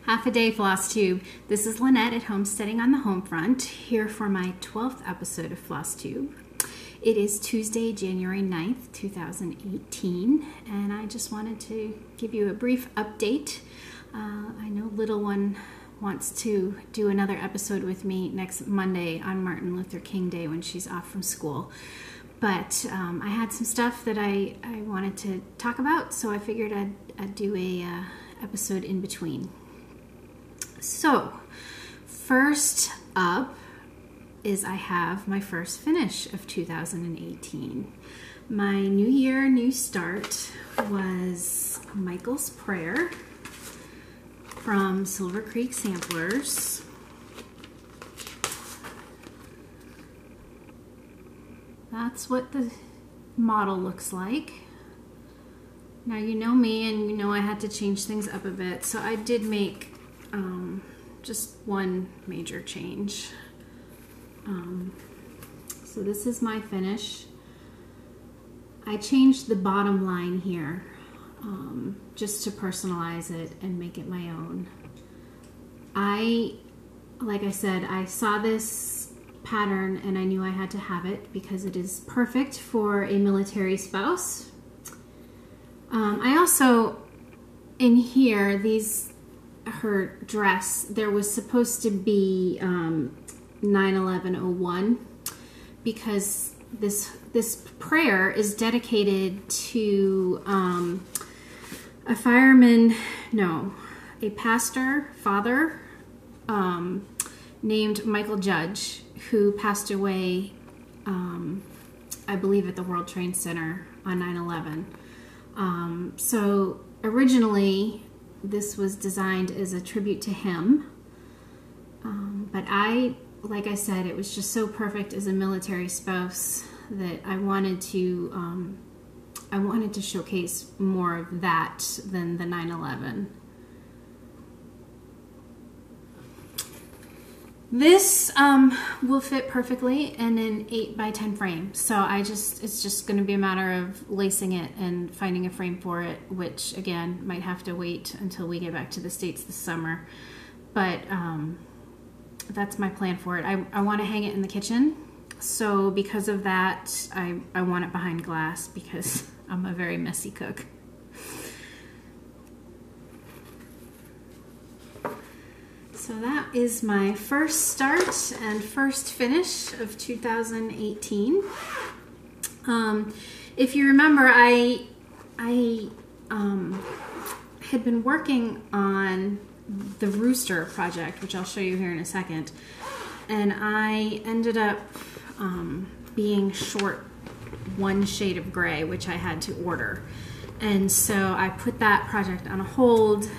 Half a day Flosstube. This is Lynette at Homesteading on the Homefront, here for my 12th episode of Flosstube. It is Tuesday, January 9th, 2018, and I just wanted to give you a brief update. I know little one wants to do another episode with me next Monday on Martin Luther King Day when she's off from school. But I had some stuff that I wanted to talk about, so I figured I'd do a episode in between. So, first up is I have my first finish of 2018. My New Year, New Start was Michael's Prayer from Silver Creek Samplers. That's what the model looks like. Now you know me and you know I had to change things up a bit, so I did make just one major change. So this is my finish. I changed the bottom line here just to personalize it and make it my own. Like I said, I saw this pattern and I knew I had to have it because it is perfect for a military spouse. I also, in here, her dress, there was supposed to be 9/11/01 because this prayer is dedicated to a fireman, no, a pastor, father, named Michael Judge, who passed away, I believe, at the World Trade Center on 9/11. So originally, this was designed as a tribute to him, but like I said, it was just so perfect as a military spouse that I wanted to showcase more of that than the 9/11. This will fit perfectly in an 8x10 frame, so it's just going to be a matter of lacing it and finding a frame for it, which again might have to wait until we get back to the States this summer. But that's my plan for it. I want to hang it in the kitchen, so because of that, I want it behind glass because I'm a very messy cook. So that is my first start and first finish of 2018. If you remember, I had been working on the rooster project, which I'll show you here in a second, and I ended up being short one shade of gray, which I had to order. And so I put that project on hold.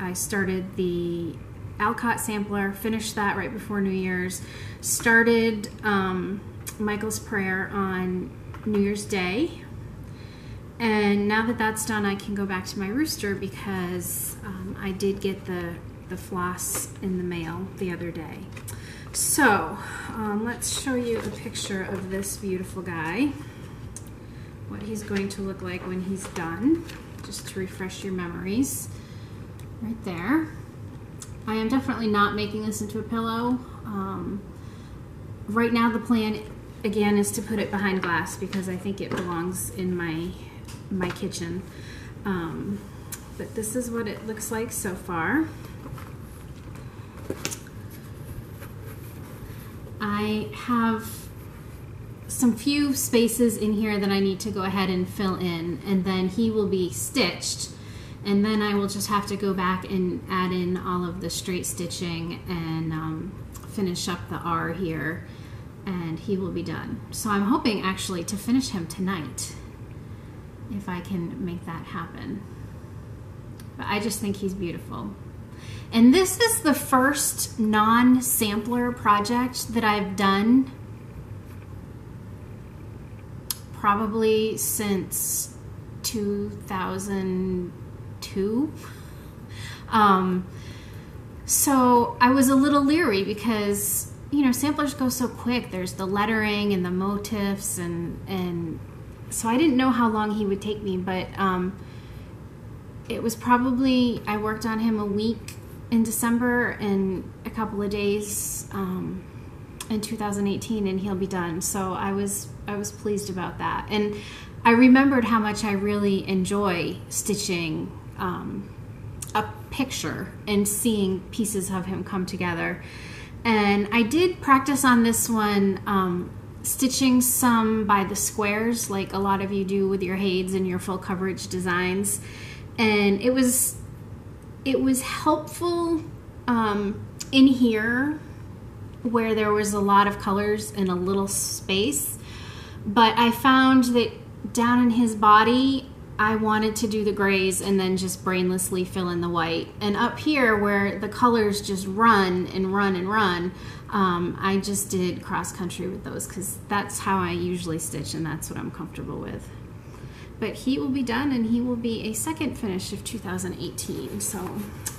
I started the Alcott sampler, finished that right before New Year's, started Michael's Prayer on New Year's Day, and now that that's done, I can go back to my rooster because I did get the floss in the mail the other day. So let's show you a picture of this beautiful guy, what he's going to look like when he's done, just to refresh your memories. Right there. I am definitely not making this into a pillow. Right now the plan, again, is to put it behind glass because I think it belongs in my kitchen. But this is what it looks like so far. I have some few spaces in here that I need to go ahead and fill in, and then he will be stitched. And then I will just have to go back and add in all of the straight stitching and finish up the R here, and he will be done. So I'm hoping actually to finish him tonight, if I can make that happen. But I just think he's beautiful. And this is the first non-sampler project that I've done probably since 2002. So I was a little leery because, you know, samplers go so quick. There's the lettering and the motifs, and so I didn't know how long he would take me, but it was probably, I worked on him a week in December and a couple of days in 2018, and he'll be done. So I was pleased about that. And I remembered how much I really enjoy stitching a picture and seeing pieces of him come together. And I did practice on this one, stitching some by the squares, like a lot of you do with your Hades and your full coverage designs. And it was helpful in here where there was a lot of colors in a little space, but I found that down in his body I wanted to do the grays and then just brainlessly fill in the white. And up here where the colors just run and run and run, I just did cross country with those because that's how I usually stitch and that's what I'm comfortable with. But he will be done and he will be a second finish of 2018, so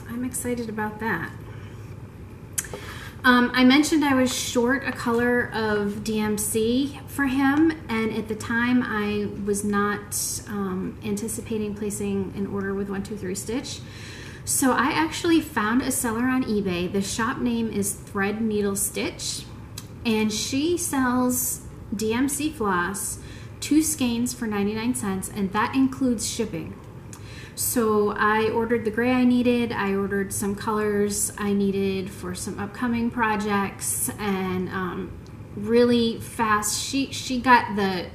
I'm excited about that. I mentioned I was short a color of DMC for him, and at the time I was not anticipating placing an order with 123 Stitch. So I actually found a seller on eBay. The shop name is Thread Needle Stitch, and she sells DMC floss, 2 skeins for 99 cents, and that includes shipping. So I ordered the gray I needed, I ordered some colors I needed for some upcoming projects, and really fast, she got the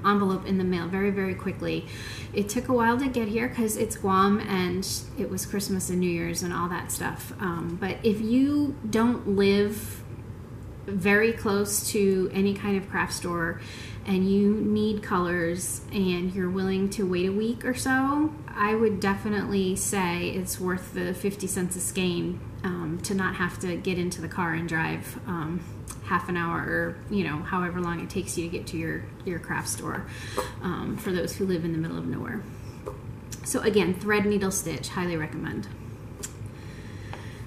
envelope in the mail very, very quickly. It took a while to get here because it's Guam and it was Christmas and New Year's and all that stuff. But if you don't live very close to any kind of craft store and you need colors and you're willing to wait a week or so, I would definitely say it's worth the 50 cents a skein to not have to get into the car and drive half an hour or, you know, however long it takes you to get to your craft store, for those who live in the middle of nowhere. So again, Thread Needle Stitch, highly recommend.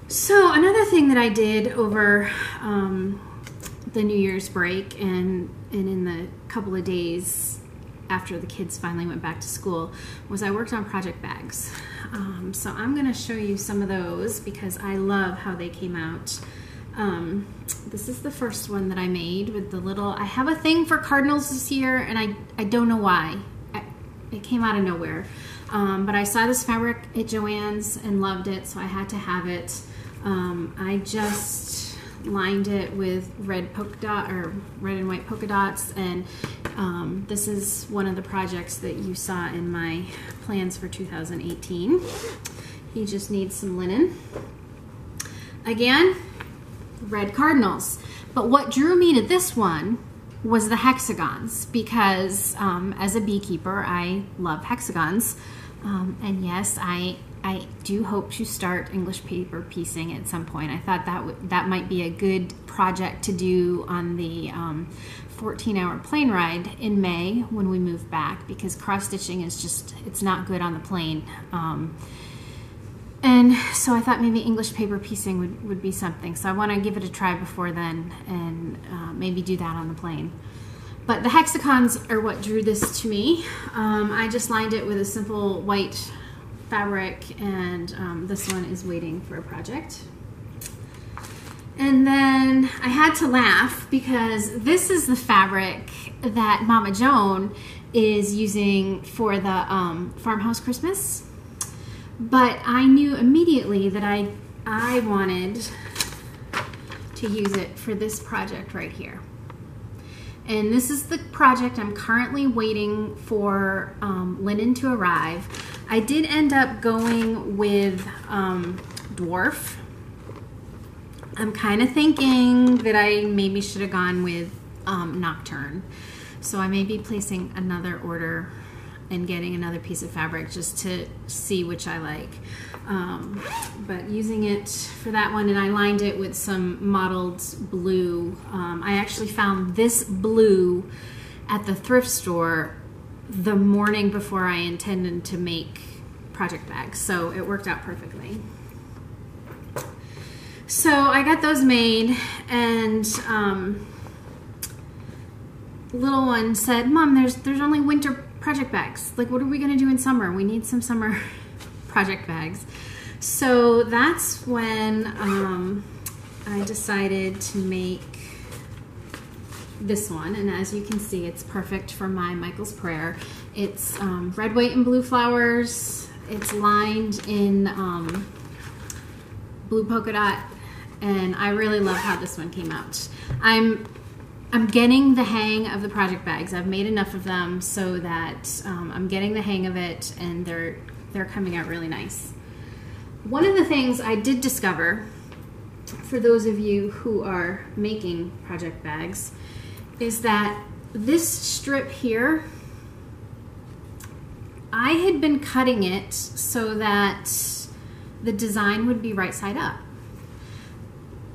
So another thing that I did over the New Year's break and in the couple of days after the kids finally went back to school was I worked on project bags. So I'm going to show you some of those because I love how they came out. This is the first one that I made with the little, I have a thing for cardinals this year and I don't know why. It came out of nowhere. But I saw this fabric at Joann's and loved it, so I had to have it. I just lined it with red polka dot or red and white polka dots, and this is one of the projects that you saw in my plans for 2018. He just needs some linen. Again, red cardinals. But what drew me to this one was the hexagons, because as a beekeeper I love hexagons, and yes, I do hope to start English paper piecing at some point. I thought that might be a good project to do on the 14-hour plane ride in May when we move back, because cross stitching is just, it's not good on the plane. And so I thought maybe English paper piecing would be something. So I want to give it a try before then and maybe do that on the plane. But the hexagons are what drew this to me. I just lined it with a simple white fabric, and this one is waiting for a project. And then I had to laugh because this is the fabric that Mama Joan is using for the Farmhouse Christmas. But I knew immediately that I wanted to use it for this project right here. And this is the project I'm currently waiting for linen to arrive. I did end up going with Dwarf. I'm kind of thinking that I maybe should have gone with Nocturne. So I may be placing another order and getting another piece of fabric just to see which I like. But using it for that one, and I lined it with some mottled blue. I actually found this blue at the thrift store the morning before I intended to make project bags, so it worked out perfectly. So I got those made, and little one said, "Mom, there's only winter project bags. Like, what are we gonna do in summer? We need some summer project bags. So that's when I decided to make this one, and as you can see, it's perfect for my Michael's Prayer. It's red, white, and blue flowers. It's lined in blue polka dot, and I really love how this one came out. I'm getting the hang of the project bags. I've made enough of them so that I'm getting the hang of it, and they're coming out really nice. One of the things I did discover, for those of you who are making project bags, is that this strip here, I had been cutting it so that the design would be right side up.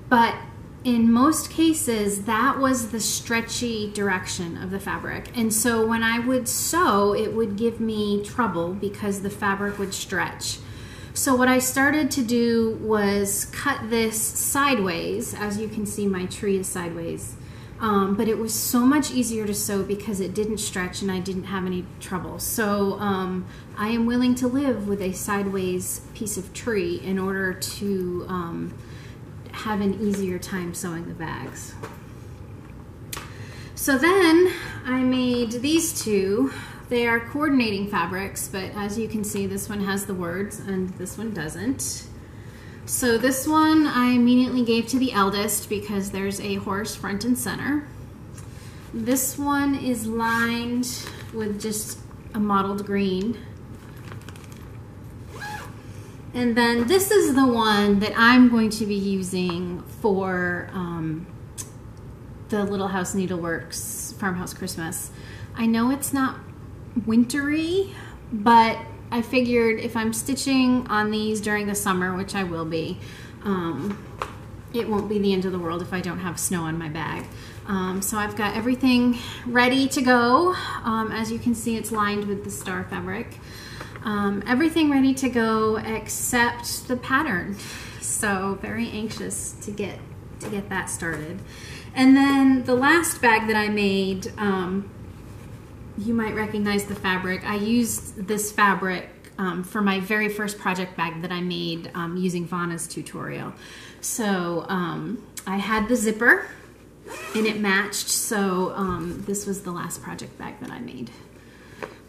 But in most cases, that was the stretchy direction of the fabric. And so when I would sew, it would give me trouble because the fabric would stretch. So what I started to do was cut this sideways. As you can see, my tree is sideways. But it was so much easier to sew because it didn't stretch and I didn't have any trouble. So I am willing to live with a sideways piece of tree in order to have an easier time sewing the bags. So then I made these two. They are coordinating fabrics, but as you can see, this one has the words and this one doesn't. So this one I immediately gave to the eldest because there's a horse front and center. This one is lined with just a mottled green. And then this is the one that I'm going to be using for the Little House Needleworks Farmhouse Christmas. I know it's not wintry, but I figured if I'm stitching on these during the summer, which I will be, it won't be the end of the world if I don't have snow on my bag. So I've got everything ready to go. As you can see, it's lined with the star fabric. Everything ready to go except the pattern. So very anxious to get that started. And then the last bag that I made, you might recognize the fabric. I used this fabric for my very first project bag that I made using Vanna's tutorial. So I had the zipper and it matched, so this was the last project bag that I made.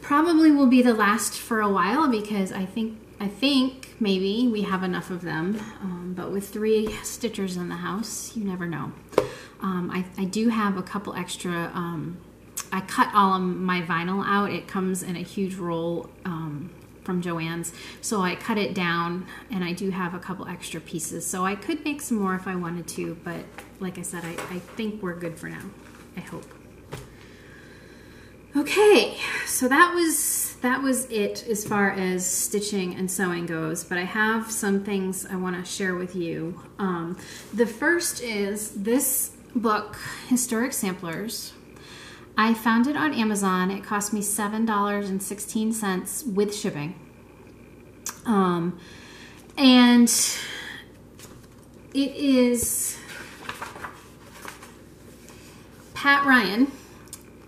Probably will be the last for a while because I think maybe we have enough of them, but with 3 stitchers in the house, you never know. I do have a couple extra. I cut all of my vinyl out. It comes in a huge roll from Joann's, so I cut it down, and I do have a couple extra pieces, so I could make some more if I wanted to, but like I said, I think we're good for now. I hope. Okay, so that was it as far as stitching and sewing goes, but I have some things I want to share with you. The first is this book, Historic Samplers. I found it on Amazon. It cost me $7.16 with shipping. And it is Pat Ryan,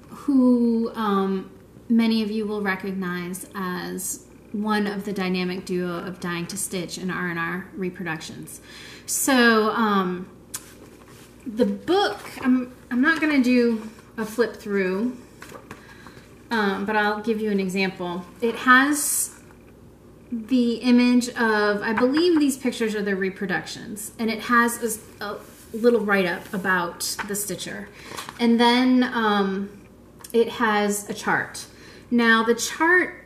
who many of you will recognize as one of the dynamic duo of Dying to Stitch and R&R Reproductions. So the book, I'm not going to do a flip through, but I'll give you an example. It has the image of, I believe these pictures are the reproductions, and it has a little write-up about the stitcher. And then it has a chart. Now the chart,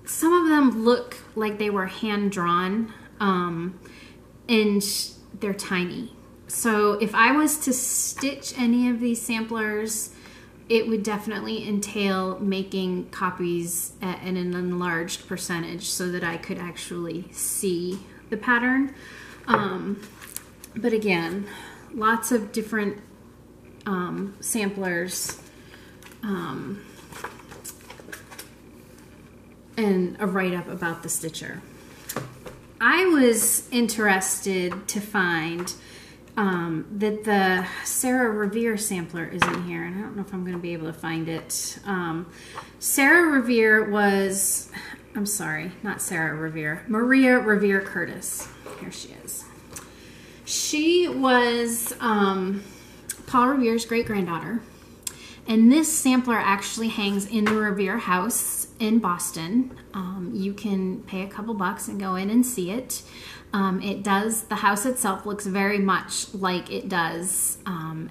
some of them look like they were hand-drawn, and they're tiny. So if I was to stitch any of these samplers, it would definitely entail making copies at an enlarged percentage so that I could actually see the pattern. But again, lots of different samplers and a write-up about the stitcher. I was interested to find that the Sarah Revere sampler is in here, and I don't know if I'm going to be able to find it. Sarah Revere was I'm sorry, not Sarah Revere, Maria Revere Curtis. Here she is. She was Paul Revere's great-granddaughter. And this sampler actually hangs in the Revere house in Boston. You can pay a couple bucks and go in and see it. The house itself looks very much like it does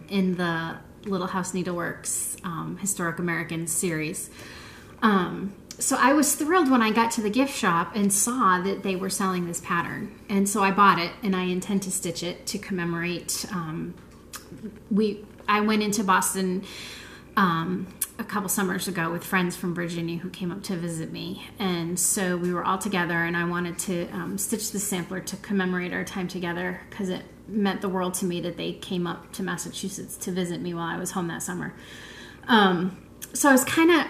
in the Little House Needleworks Historic American series. So I was thrilled when I got to the gift shop and saw that they were selling this pattern. And so I bought it, and I intend to stitch it to commemorate. I went into Boston a couple summers ago with friends from Virginia who came up to visit me. And so we were all together, and I wanted to stitch the sampler to commemorate our time together, because it meant the world to me that they came up to Massachusetts to visit me while I was home that summer. So I was kind of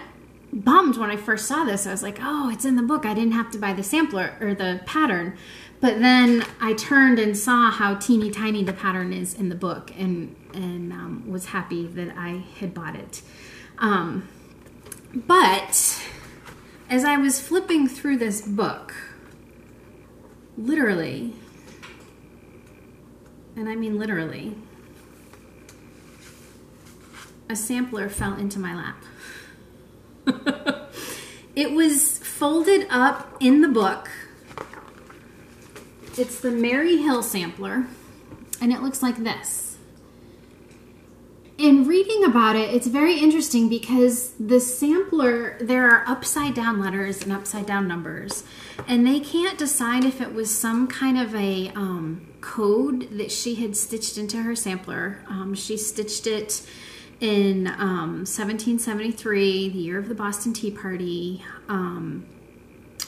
bummed when I first saw this. I was like, oh, it's in the book. I didn't have to buy the sampler or the pattern. But then I turned and saw how teeny tiny the pattern is in the book, and was happy that I had bought it. But as I was flipping through this book, literally, and I mean literally, a sampler fell into my lap. It was folded up in the book. It's the Mary Hill sampler, and it looks like this. In reading about it, it's very interesting because the sampler, there are upside down letters and upside down numbers, and they can't decide if it was some kind of a code that she had stitched into her sampler. She stitched it in 1773, the year of the Boston Tea Party.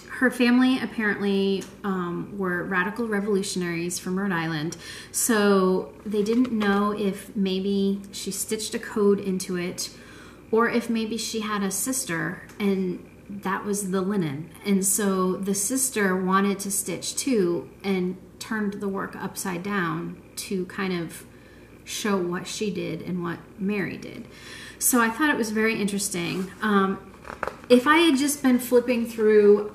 Her family apparently were radical revolutionaries from Rhode Island, so they didn't know if maybe she stitched a code into it, or if maybe she had a sister and that was the linen. And so the sister wanted to stitch too and turned the work upside down to kind of show what she did and what Mary did. So I thought it was very interesting. If I had just been flipping through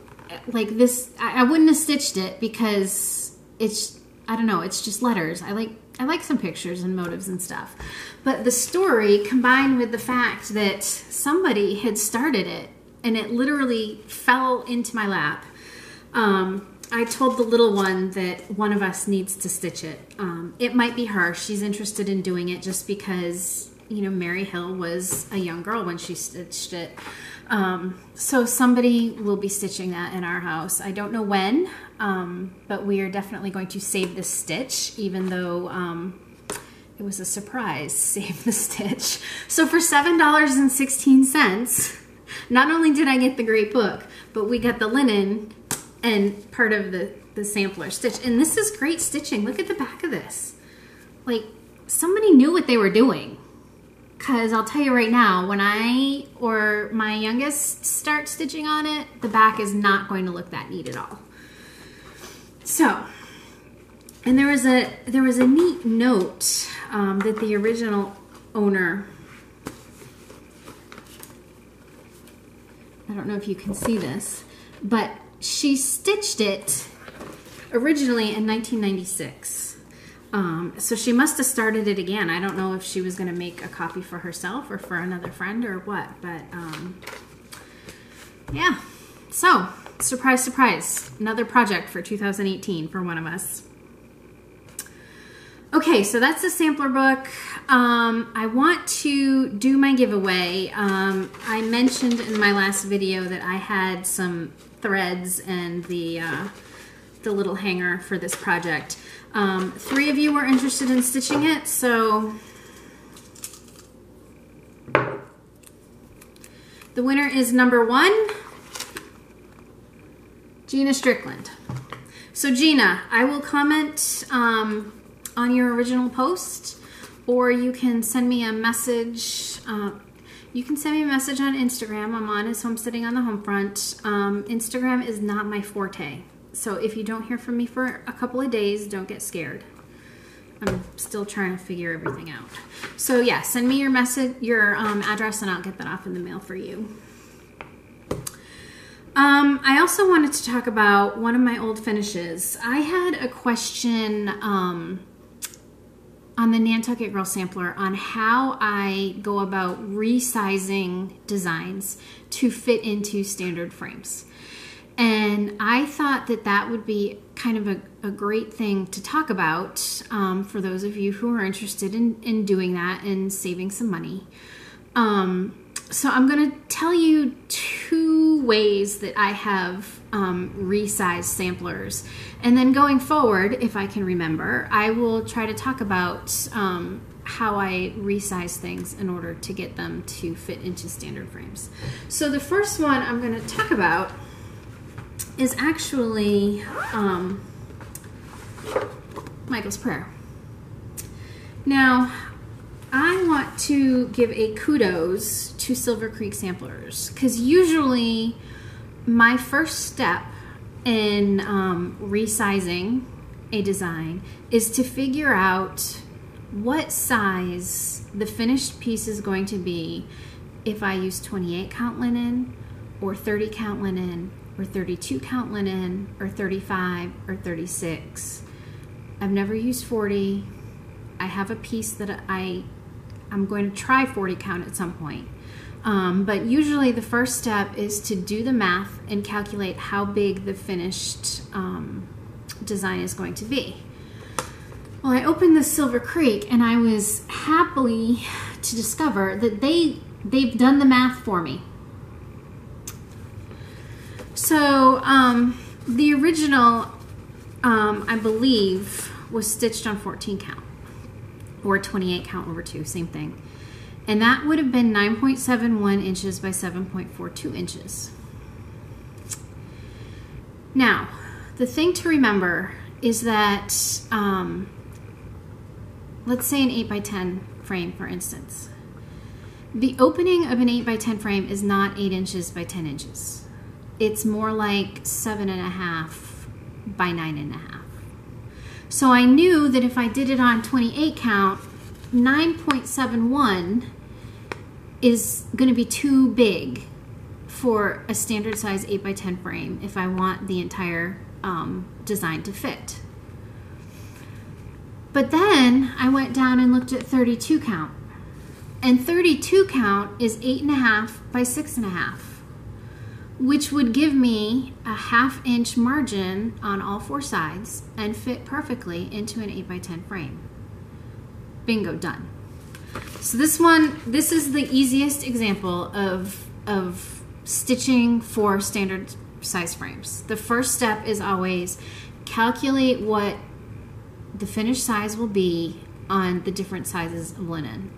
like this, I wouldn't have stitched it, because it's, I don't know, it's just letters. I like some pictures and motives and stuff. But the story, combined with the fact that somebody had started it and it literally fell into my lap, I told the little one that one of us needs to stitch it. It might be her. She's interested in doing it just because, you know, Mary Hill was a young girl when she stitched it. So somebody will be stitching that in our house. I don't know when, but we are definitely going to save this stitch, even though it was a surprise, save the stitch. So for $7.16, not only did I get the great book, but we got the linen and part of the sampler stitch. And this is great stitching. Look at the back of this. Like, somebody knew what they were doing. Because I'll tell you right now, when I or my youngest start stitching on it, the back is not going to look that neat at all. So, and there was a neat note that the original owner, I don't know if you can see this, but she stitched it originally in 1996. So she must have started it again. I don't know if she was going to make a copy for herself or for another friend or what, but yeah. So, surprise, surprise, another project for 2018 for one of us. Okay, so that's the sampler book. I want to do my giveaway. I mentioned in my last video that I had some threads and the little hanger for this project. 3 of you were interested in stitching it, so the winner is number 1, Gina Strickland. So Gina, I will comment on your original post, or you can send me a message. You can send me a message on Instagram. I'm on as Homesteading on the Homefront. Instagram is not my forte. So if you don't hear from me for a couple of days, don't get scared. I'm still trying to figure everything out. So yeah, send me your message, your address, and I'll get that off in the mail for you. I also wanted to talk about one of my old finishes. I had a question on the Nantucket Girl Sampler on how I go about resizing designs to fit into standard frames. And I thought that that would be kind of a great thing to talk about for those of you who are interested in doing that and saving some money. So I'm going to tell you two ways that I have resized samplers. And then going forward, if I can remember, I will try to talk about how I resize things in order to get them to fit into standard frames. So the first one I'm going to talk about is actually Michael's Prayer. Now, I want to give a kudos to Silver Creek samplers, because usually my first step in resizing a design is to figure out what size the finished piece is going to be if I use 28 count linen or 30 count linen or 32 count linen or 35 or 36. I've never used 40. I have a piece that I'm going to try 40 count at some point. But usually the first step is to do the math and calculate how big the finished design is going to be. Well, I opened the Silver Creek and I was happy to discover that they've done the math for me. So the original, I believe, was stitched on 14 count or 28 count over 2, same thing. And that would have been 9.71 inches by 7.42 inches. Now, the thing to remember is that, let's say an 8x10 frame, for instance. The opening of an 8x10 frame is not 8 inches by 10 inches. It's more like 7.5 by 9.5. So I knew that if I did it on 28 count, 9.71 is going to be too big for a standard size 8x10 frame if I want the entire design to fit. But then I went down and looked at 32 count. And 32 count is 8.5 by 6.5, which would give me a 1/2 inch margin on all 4 sides and fit perfectly into an 8x10 frame. Bingo, done. So this is the easiest example of stitching for standard size frames. The first step is always calculate what the finished size will be on the different sizes of linen.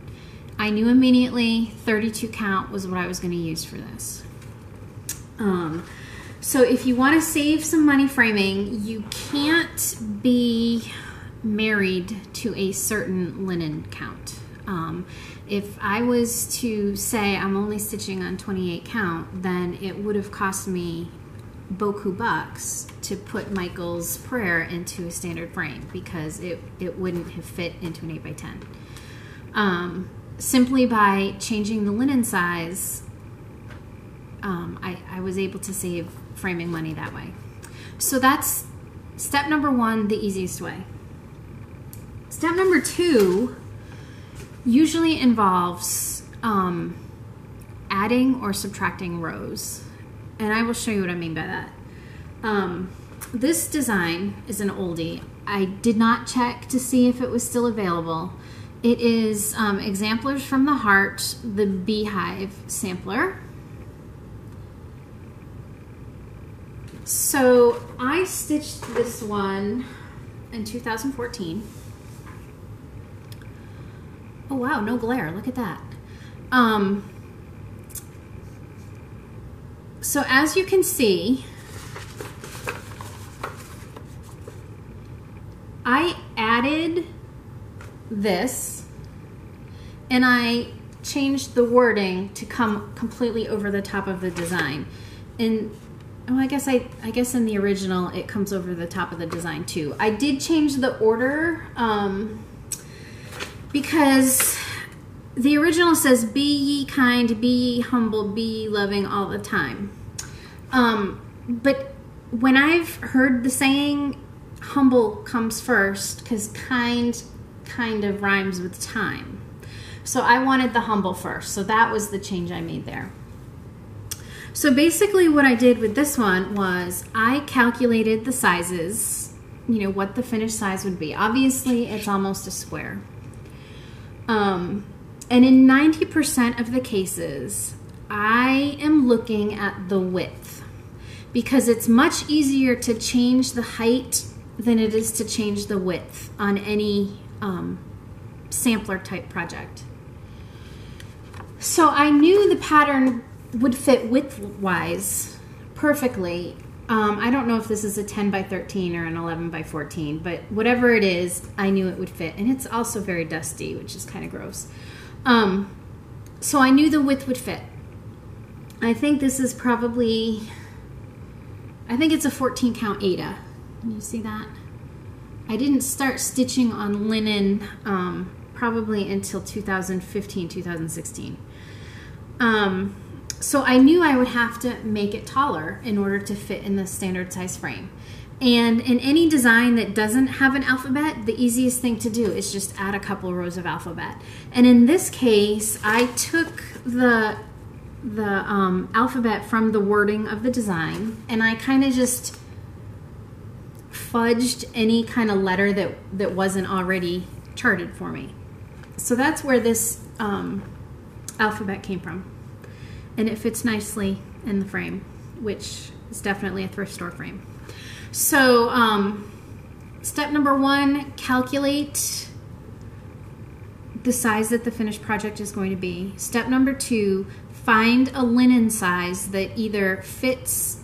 I knew immediately 32 count was what I was going to use for this. So if you want to save some money framing, you can't be married to a certain linen count. If I was to say I'm only stitching on 28 count, then it would have cost me beaucoup bucks to put Michael's Prayer into a standard frame because it wouldn't have fit into an 8x10. Simply by changing the linen size, I was able to save framing money that way. So that's step number 1, the easiest way. Step number 2 usually involves adding or subtracting rows. And I will show you what I mean by that. This design is an oldie. I did not check to see if it was still available. It is Exemplars from the Heart, the Beehive sampler. So I stitched this one in 2014. Oh wow, no glare, look at that. So as you can see, I added this and I changed the wording to come completely over the top of the design. And oh, I guess in the original it comes over the top of the design too. I did change the order because the original says, "Be ye kind, be ye humble, be ye loving all the time." But when I've heard the saying, humble comes first, because kind of rhymes with time. So I wanted the humble first. So that was the change I made there. So basically what I did with this one was I calculated the sizes, you know, what the finished size would be. Obviously, it's almost a square. And in 90% of the cases, I am looking at the width because it's much easier to change the height than it is to change the width on any sampler type project. So I knew the pattern would fit width-wise perfectly. I don't know if this is a 10 by 13 or an 11 by 14, but whatever it is, I knew it would fit. And it's also very dusty, which is kind of gross. So I knew the width would fit. I think this is probably, I think it's a 14 count Aida. Can you see that? I didn't start stitching on linen probably until 2015, 2016. So I knew I would have to make it taller in order to fit in the standard size frame. And in any design that doesn't have an alphabet, the easiest thing to do is just add a couple rows of alphabet. And in this case, I took the alphabet from the wording of the design, and I kind of just fudged any kind of letter that wasn't already charted for me. So that's where this alphabet came from. And it fits nicely in the frame, which is definitely a thrift store frame. So step number 1, calculate the size that the finished project is going to be. Step number 2, find a linen size that either fits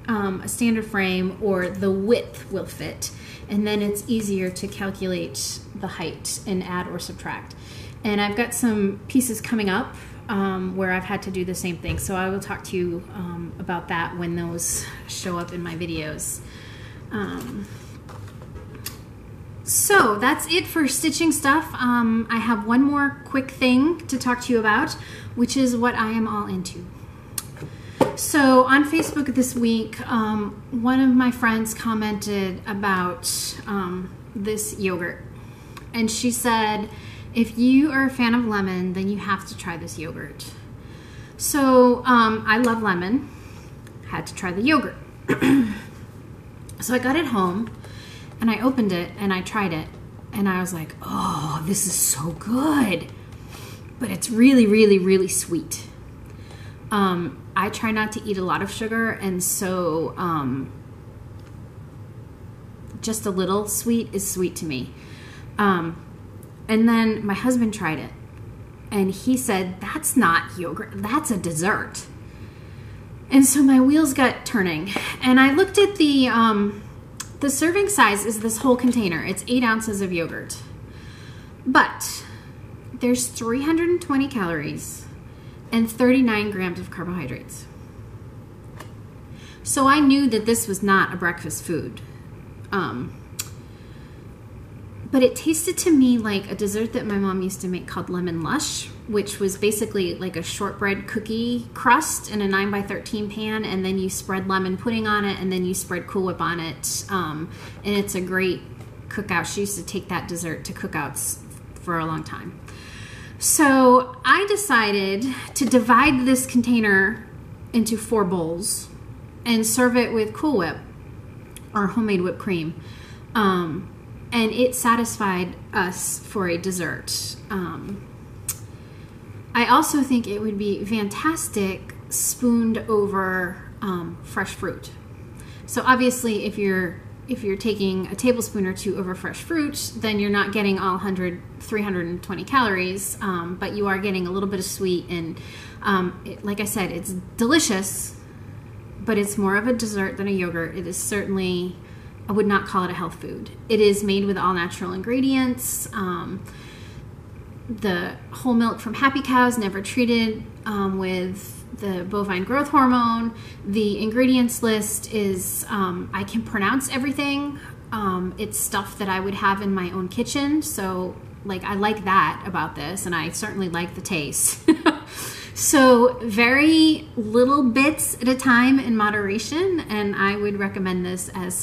a standard frame or the width will fit. And then it's easier to calculate the height and add or subtract. And I've got some pieces coming up where I've had to do the same thing. So I will talk to you about that when those show up in my videos. So that's it for stitching stuff. I have one more quick thing to talk to you about, which is what I am all into. So on Facebook this week, one of my friends commented about this yogurt. And she said, if you are a fan of lemon, then you have to try this yogurt. So I love lemon. Had to try the yogurt. So I got it home and I opened it and I tried it. And I was like, oh, this is so good. But it's really, really, really sweet. I try not to eat a lot of sugar, and so just a little sweet is sweet to me. And then my husband tried it, and he said, that's not yogurt, that's a dessert. And so my wheels got turning, and I looked at the serving size is this whole container. It's 8 ounces of yogurt, but there's 320 calories and 39 grams of carbohydrates. So I knew that this was not a breakfast food. But it tasted to me like a dessert that my mom used to make called Lemon Lush, which was basically like a shortbread cookie crust in a 9 by 13 pan, and then you spread lemon pudding on it, and then you spread Cool Whip on it. And it's a great cookout. She used to take that dessert to cookouts for a long time. So I decided to divide this container into 4 bowls and serve it with Cool Whip or homemade whipped cream. And it satisfied us for a dessert. I also think it would be fantastic spooned over fresh fruit. So obviously if you're taking a tablespoon or 2 over fresh fruit, then you're not getting all 320 calories, but you are getting a little bit of sweet. And like I said, it's delicious, but it's more of a dessert than a yogurt. It is certainly, I would not call it a health food. It is made with all natural ingredients. The whole milk from happy cows, never treated with the bovine growth hormone. The ingredients list is, I can pronounce everything. It's stuff that I would have in my own kitchen. So like, I like that about this, and I certainly like the taste. So very little bits at a time in moderation, and I would recommend this as some